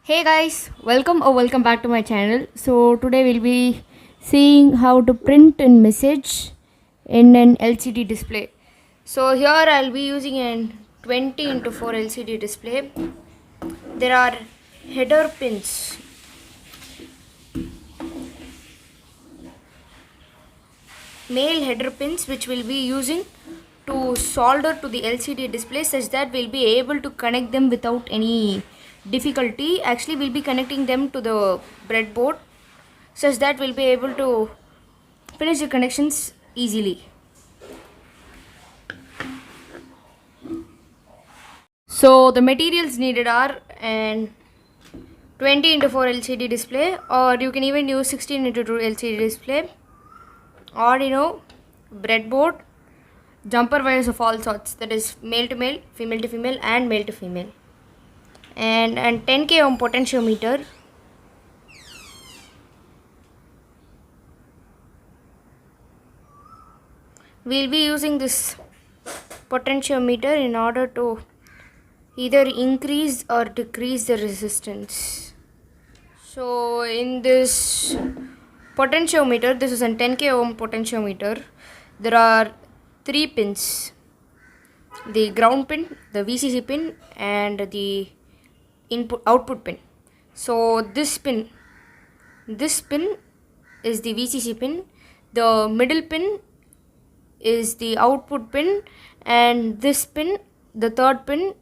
Hey guys, welcome back to my channel. So today we'll be seeing how to print a message in an LCD display. So here I'll be using an 20 into 4 LCD display. There are header pins, male header pins, which we'll be using to solder to the LCD display such that we'll be able to connect them without any difficulty. Actually, we'll be connecting them to the breadboard such that we'll be able to finish the connections easily. So the materials needed are an 20 into 4 LCD display, or you can even use 16 into 2 LCD display, Arduino, breadboard, jumper wires of all sorts, that is male to male, female to female, and male to female, and 10k ohm potentiometer. We'll be using this potentiometer in order to either increase or decrease the resistance. So in this potentiometer, this is a 10k ohm potentiometer. There are 3 pins: the ground pin, the VCC pin, and the input output pin. So this pin is the VCC pin, the middle pin is the output pin, and this pin, the third pin,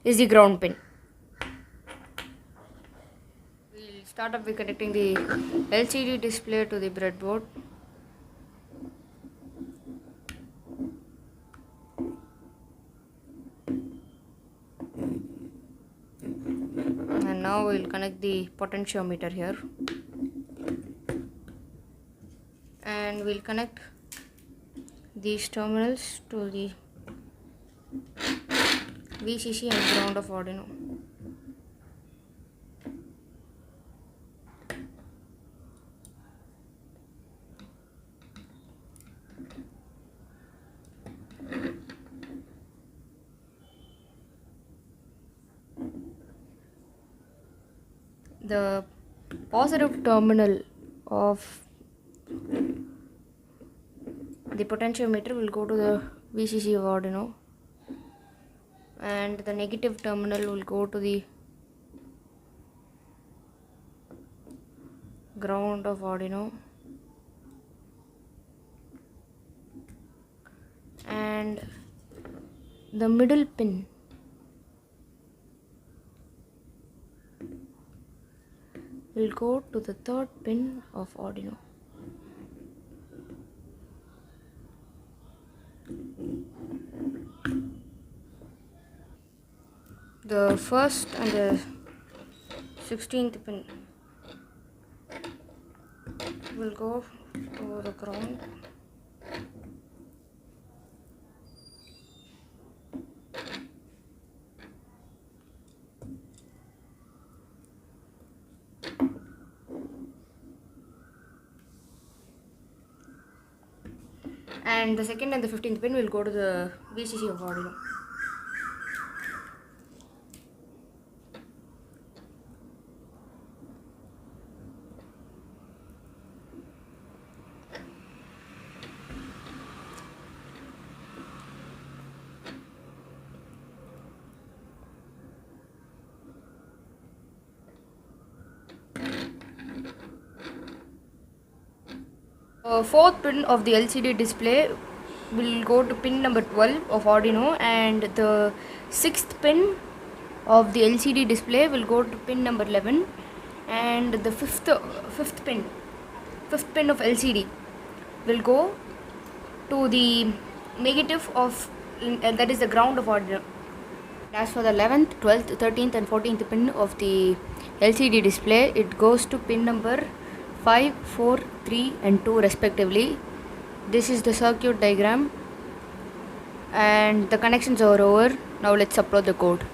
is the ground pin. We'll start off by connecting the LCD display to the breadboard. And now we'll connect the potentiometer here. And we'll connect these terminals to the VCC and ground of Arduino. The positive terminal of the potentiometer will go to the VCC of Arduino, and the negative terminal will go to the ground of Arduino, and the middle pin will go to the third pin of Arduino. The first and the 16th pin will go to the ground, and the second and the 15th pin will go to the VCC of Arduino. Fourth pin of the LCD display will go to pin number 12 of Arduino, and the sixth pin of the LCD display will go to pin number 11, and the fifth pin of LCD will go to the negative of that is the ground of Arduino. As for the 11th, 12th, 13th, and 14th pin of the LCD display, it goes to pin number 5, 4, 3, and 2 respectively. This is the circuit diagram, and the connections are over. Now let's upload the code.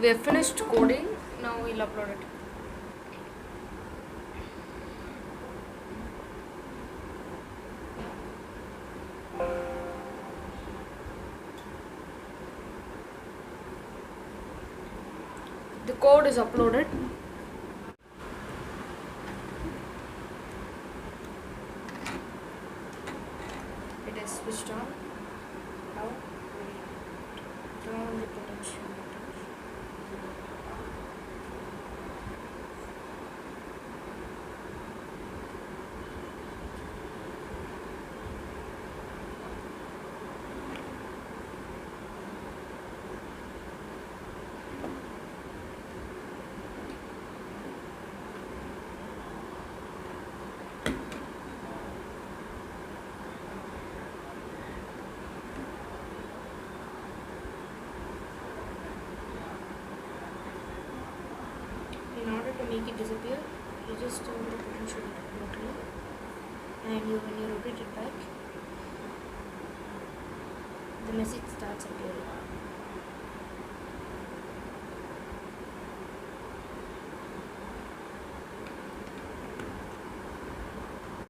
We have finished coding. Now we'll upload it. The code is uploaded. It is switched on. Now we turn on the potentiometer. In order to make it disappear, you just turn the potentiometer locally, and when you rotate it back, the message starts appearing.